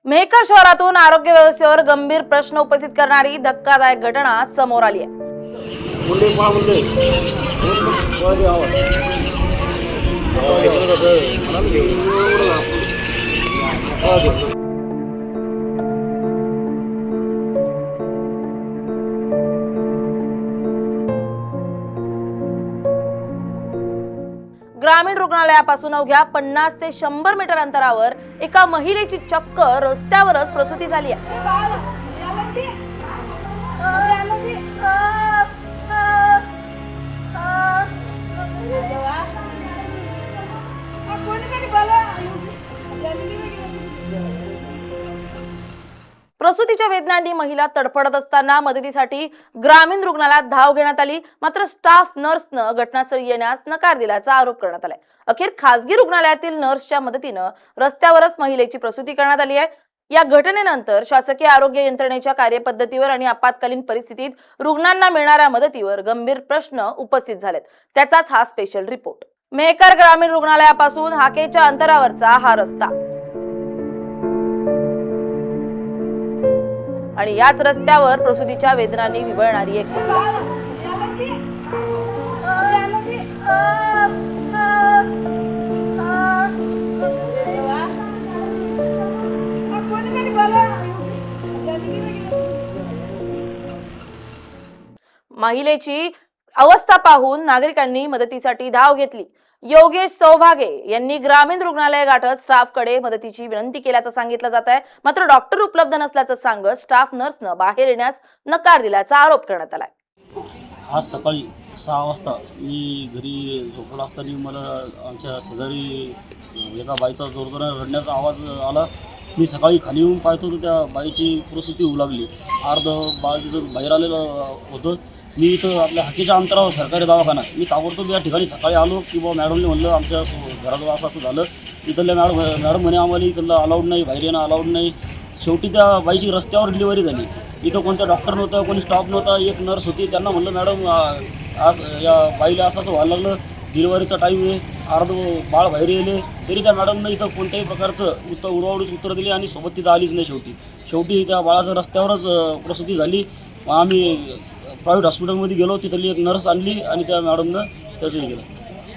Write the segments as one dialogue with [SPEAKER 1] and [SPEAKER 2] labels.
[SPEAKER 1] मेहकर शहरातून आरोग्य व्यवस्थेवर गंभीर प्रश्न उपस्थित करणारी धक्कादायक घटना समोर आली आहे। ग्रामीण रुग्णालयापासून अवघ्या 50 ते 100 मीटर अंतरावर एका महिलेची चक्क रस्त्यावरच प्रसूती झाली आहे। प्रसूतीच्या वेदनांनी महिला तडफडत असताना मदतीसाठी ग्रामीण रुग्णालयात धाव घेण्यात आली, मात्र स्टाफ नर्सनं घटनास्थळी येण्यास नकार दिल्याचा आरोप करण्यात आलाय। अखेर खासगी रुग्णालयातील नर्सच्या मदतीनं रस्त्यावरच महिलेची प्रसूती करण्यात आली आहे। या घटनेनंतर शासकीय आरोग्य यंत्रणेच्या कार्यपद्धतीवर आणि आपत्कालीन परिस्थितीत रुग्णांना मिळणाऱ्या मदतीवर गंभीर प्रश्न उपस्थित झालेत। त्याचाच हा स्पेशल रिपोर्ट। मेहकर ग्रामीण रुग्णालयापासून हाकेच्या अंतरावरचा हा रस्ता आणि याच रस्त्यावर प्रसूतीच्या वेदनांनी विवळणारी एक महिला। महिलेची अवस्था पाहून नागरिकांनी मदतीसाठी धाव घेतली। योगेश सौभागे यांनी ग्रामीण रुग्णालय गाठत स्टाफकडे मदतीची विनंती केल्याचं सांगितलं जात आहे, मात्र डॉक्टर उपलब्ध नसल्याचं सांगत स्टाफ नर्सनं बाहेर येण्यास नकार दिल्याचा आरोप करण्यात आलाय।
[SPEAKER 2] आज सकाळी 6 वाजता मी घरी झोपला असताना मला आमच्या शेजारी एका बाईचा जोरदार रडण्याचा आवाज आला। मी सकाळी खाली येऊन पाहतो तर त्या बाईची प्रसूती होऊ लागली। बाळ तिचं बाहेर आलेलं होतं। मी इथं आपल्या हाकेच्या अंतरावर सरकारी दवाखाना मी ताबडतोब या ठिकाणी सकाळी आलो की बाबा मॅडमने म्हणलं आमच्या घराजवळ असं झालं। इथल्या मॅडम म्हणे आम्हाला इथलं अलाउड नाही, बाहेर येणं अलाउड नाही। शेवटी त्या बाईची रस्त्यावर डिलिव्हरी झाली। इथं कोणत्या डॉक्टर नव्हतं, कोणी स्टाफ नव्हता, एक नर्स होती। त्यांना म्हणलं मॅडम आज या बाईला असं व्हायला लागलं, डिलिव्हरीचा टाईम आहे, अर्ध बाळ बाहेर येले, तरी त्या मॅडमनं इथं कोणत्याही प्रकारचं उडवाउडीची उत्तरं दिली आणि सोबत तिथं आलीच नाही। शेवटी त्या बाळाच्या रस्त्यावरच प्रसूती झाली। आम्ही प्रायव्हेट हॉस्पिटलमध्ये गेलो, तिथली एक नर्स आणली आणि त्या मॅडमनं त्याचं केलं।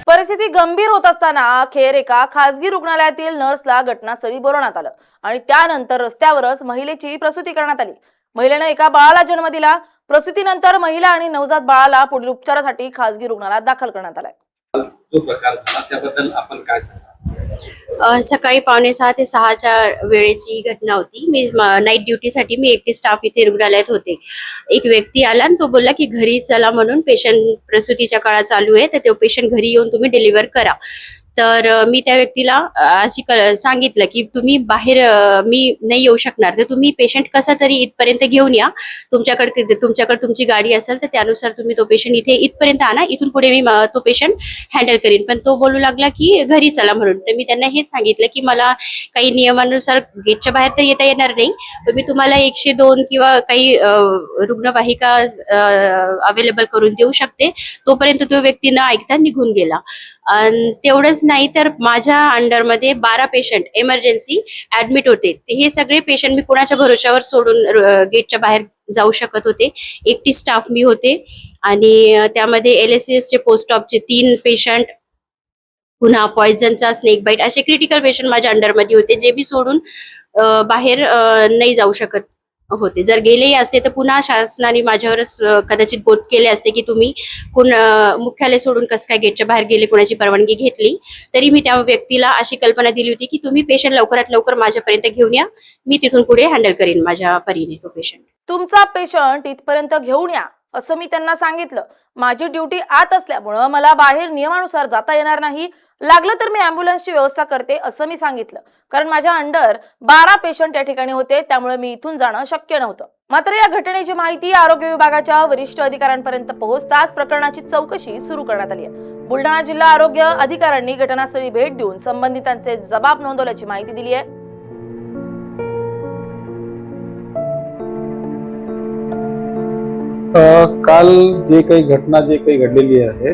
[SPEAKER 1] परिस्थिती गंभीर होत असताना अखेर एका खासगी रुग्णालयातील नर्सला घटनास्थळी बोलवण्यात आलं आणि त्यानंतर रस्त्यावरच महिलेची प्रसूती करण्यात आली। महिलेने एका बाळाला जन्म दिला। प्रसूतीनंतर महिला आणि नवजात बाळाला पुढील उपचारासाठी खासगी रुग्णालयात दाखल करण्यात आलाय।
[SPEAKER 3] जो प्रकार झाला त्याबद्दल आपण काय सांगा?
[SPEAKER 4] सकाळी 5:45 ते 6च्या वेळेची घटना होती। मी नाईट ड्युटीसाठी मी एकटी स्टाफ इथे रुग्णालयात होते। एक व्यक्ती आला आणि तो बोलला की घरी चला म्हणून, पेशंट प्रसूतीच्या काळात चालू आहे, तर तो पेशंट घरी येऊन तुम्ही डिलिव्हर करा। तर मी त्या व्यक्तीला अशी सांगितलं की तुम्ही बाहेर मी नाही येऊ शकणार, तर तुम्ही पेशंट कसा तरी इथपर्यंत घेऊन या। तुमच्याकडे तुमची गाडी असेल तर त्यानुसार तुम्ही तो पेशंट इथे इथपर्यंत आणा, इथून पुढे मी तो पेशंट हँडल करीन। पण तो बोलू लागला की घरी चला म्हणून। तर मी त्यांना हेच सांगितलं की मला काही नियमानुसार गेटच्या बाहेर तर येता येणार नाही, पण मी तुम्हाला 102 किंवा काही रुग्णवाहिका अवेलेबल करून देऊ शकते। तोपर्यंत तो व्यक्ती न ऐकता निघून गेला। तेवढंच नाही तर माझ्या अंडरमध्ये 12 पेशंट इमर्जन्सी ऍडमिट होते। हे सगळे पेशंट मी कुणाच्या भरोशावर सोडून गेटच्या बाहेर जाऊ शकत होते। एकटी स्टाफ मी होते आणि त्यामध्ये LSS चे पोस्ट ऑफचे 3 पेशंट, पुन्हा पॉइझनचा, स्नेक बाईट असे क्रिटिकल पेशंट माझ्या अंडरमध्ये होते, जे मी सोडून बाहेर नाही जाऊ शकत होते। जर गेलेही असते तर पुन्हा शासनाने माझ्यावरच कदाचित बोट केले असते की तुम्ही मुख्यालय सोडून कसं काय गेटच्या बाहेर गेले, कोणाची परवानगी घेतली। तरी मी त्या व्यक्तीला अशी कल्पना दिली होती की तुम्ही पेशंट लवकरात लवकर माझ्यापर्यंत घेऊन या, मी तिथून पुढे हँडल करीन माझ्या परीने तो पेशंट।
[SPEAKER 1] तुमचा पेशंट इथपर्यंत घेऊन या असं मी त्यांना सांगितलं। माझी ड्युटी आत असल्यामुळे मला बाहेर नियमानुसार जाता येणार नाही। लागलं तर मी ॲम्ब्युलन्सची व्यवस्था करते असं मी सांगितलं, कारण माझ्या अंडर 12 पेशंट या ठिकाणी होते, त्यामुळे मी इथून जाणं शक्य नव्हतं। मात्र या घटनेची माहिती आरोग्य विभागाच्या वरिष्ठ अधिकाऱ्यांपर्यंत पोहोचताच प्रकरणाची चौकशी सुरू करण्यात आली आहे। बुलढाणा जिल्हा आरोग्य अधिकाऱ्यांनी घटनास्थळी भेट देऊन संबंधितांचे जबाब नोंदवल्याची माहिती दिली आहे।
[SPEAKER 5] काल जे काही घटना घडलेली आहे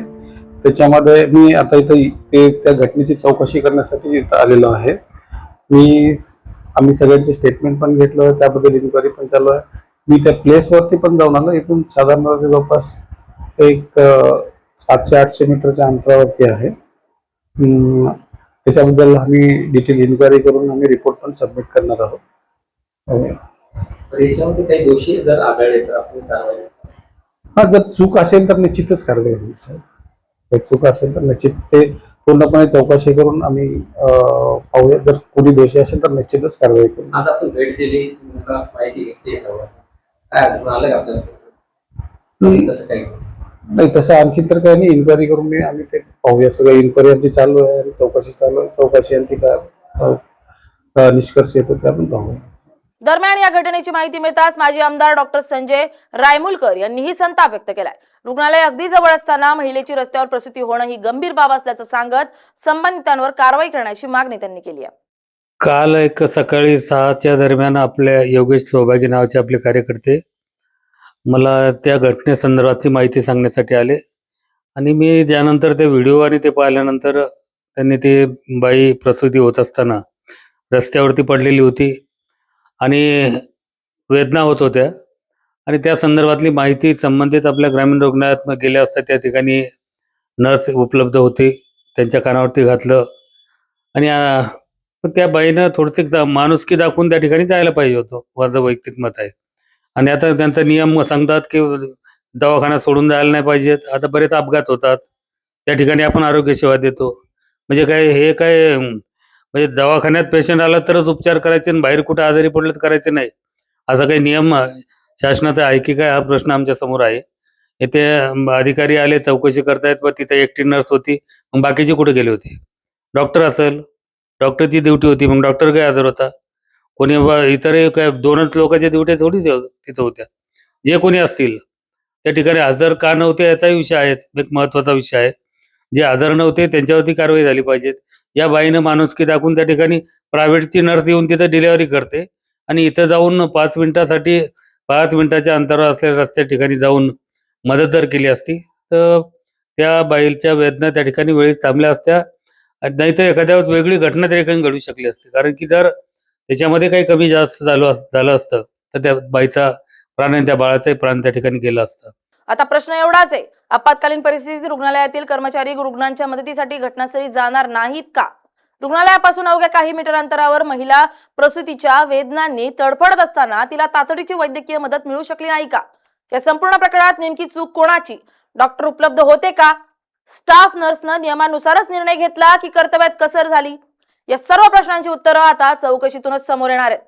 [SPEAKER 5] त्याच्यामध्ये मी आता इथे त्या घटनेची चौकशी करण्यासाठी इथं आलेलो आहे। मी आम्ही सगळ्यांचे स्टेटमेंट पण घेतलं, त्याबद्दल इन्क्वायरी पण चालू आहे. मी त्या प्लेसवरती पण जाऊन आलो. इथून साधारण जवळपास एक 700-800 मीटरच्या अंतरावरती आहे. त्याच्याबद्दल आम्ही डिटेल इन्क्वायरी करून आम्ही रिपोर्ट पण सबमिट करणार आहोत.
[SPEAKER 6] तर याच्यामध्ये काही दोषी जर आढळले तर आपण कारवाई.
[SPEAKER 5] हा, जर चूक असेल तर निश्चितच कारवाई होईल साहेब. जर चूक असेल तर निश्चित ते पूर्णपणे चौकशी करून आम्ही पाहूया. जर कोणी दोषी असेल तर निश्चितच कारवाई करू.
[SPEAKER 6] आज आपण भेट दिली, नेमका माहिती घेतली सर्व, काय आढळून आलं का आपल्याला तसं काही?
[SPEAKER 5] नाही, तसं आणखी तर काही नाही. इन्क्वायरी करून आम्ही ते पाहूया. सगळं इन्क्वायरी आमची चालू आहे आणि चौकशी चालू आहे. चौकशी आणखी काय निष्कर्ष येतो ते आपण पाहूया.
[SPEAKER 1] दरम्यान या घटनेची माहिती मिळताच माजी आमदार डॉक्टर संजय रायमुलकर यांनीही संताप व्यक्त केलाय. रुग्णालय अगदी जवळ असताना महिलेची रस्त्यावर प्रसूती होणं ही गंभीर बाब असल्याचं सांगत संबंधितांवर कारवाई करण्याची मागणी त्यांनी केली आहे.
[SPEAKER 7] काल एक सकाळी 6च्या दरम्यान आपल्या योगेश सौभागी नावाचे आपले कार्यकर्ते मला त्या घटनेसंदर्भातची माहिती सांगण्यासाठी आले आणि मी त्यानंतर ते व्हिडिओ आणि ते पाहिल्यानंतर त्यांनी ते बाई प्रसूती होत असताना रस्त्यावरती पडलेली होती आणि वेदना होत होत्या आणि त्या संदर्भातली माहिती संबंधित आपल्या ग्रामीण रुग्णालयात गेल्या असता त्या ठिकाणी नर्स उपलब्ध होती, त्यांच्या कानावरती घातलं आणि त्या बाईनं थोडंसं माणुसकी दाखवून त्या ठिकाणी जायला पाहिजे होतं, माझं वैयक्तिक मत आहे. आणि आता त्यांचा नियम सांगतात की दवाखाना सोडून जायला नाही पाहिजेत. आता बरेच अपघात होतात, त्या ठिकाणी आपण आरोग्य सेवा देतो. म्हणजे काय हे काय म्हणजे दवाखान्यात पेशंट आला तरच उपचार करायचे आणि बाहेर कुठे आजारी पडलं तर करायचे नाही, असा काही नियम शासनाचा आहे की काय, हा प्रश्न आमच्या समोर आहे. येथे अधिकारी आले, चौकशी करतायत, पण तिथे एकटी नर्स होती, मग बाकीचे कुठे गेले होते? डॉक्टर असेल, डॉक्टरची ड्युटी होती, मग डॉक्टर काय हजर होता? कोणी इतरही काय 2च लोकांच्या ड्युट्या थोडी तिथं होत्या. जे कोणी असतील त्या ठिकाणी हजर का नव्हते याचाही विषय आहे, एक महत्त्वाचा विषय आहे. जे हजर नव्हते त्यांच्यावरती कारवाई झाली पाहिजे. या बाईनं माणुसकी दाखवून त्या ठिकाणी प्रायव्हेटची नर्स येऊन तिथं डिलिव्हरी करते आणि इथं जाऊन 5 मिनिटासाठी 5 मिनिटाच्या अंतरावर असलेल्या रस्त्या ठिकाणी जाऊन मदत जर केली असती तर त्या बाईच्या वेदना त्या ठिकाणी वेळीच थांबल्या असत्या. नाही तर एखाद्या वेगळी घटना त्या ठिकाणी घडू शकली असते. कारण की जर त्याच्यामध्ये काही कमी जास्त झालं असतं तर त्या बाईचा प्राण आणि त्या बाळाचाही प्राण त्या ठिकाणी गेला असता.
[SPEAKER 1] आता प्रश्न एवढाच आहे, आपत्कालीन परिस्थितीत रुग्णालयातील कर्मचारी रुग्णांच्या मदतीसाठी घटनास्थळी जाणार नाहीत का? रुग्णालयापासून अवघ्या काही मीटर अंतरावर महिला प्रसूतीच्या वेदनांनी तडफडत असताना तिला तातडीची वैद्यकीय मदत मिळू शकली नाही का? या संपूर्ण प्रकरणात नेमकी चूक कोणाची? डॉक्टर उपलब्ध होते का? स्टाफ नर्सनं नियमानुसारच निर्णय घेतला की कर्तव्यात कसर झाली? या सर्व प्रश्नांची उत्तरं आता चौकशीतूनच समोर येणार आहेत.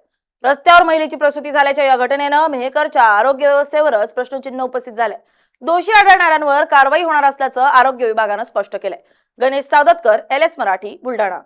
[SPEAKER 1] रस्त्यावर महिलेची प्रसूती झाल्याच्या या घटनेनं मेहकरच्या आरोग्य व्यवस्थेवरच प्रश्नचिन्ह उपस्थित झाले. दोषी आढळणाऱ्यांवर कारवाई होणार असल्याचं आरोग्य विभागानं स्पष्ट केलंय. गणेश सावदत्कर, LS मराठी, बुलढाणा.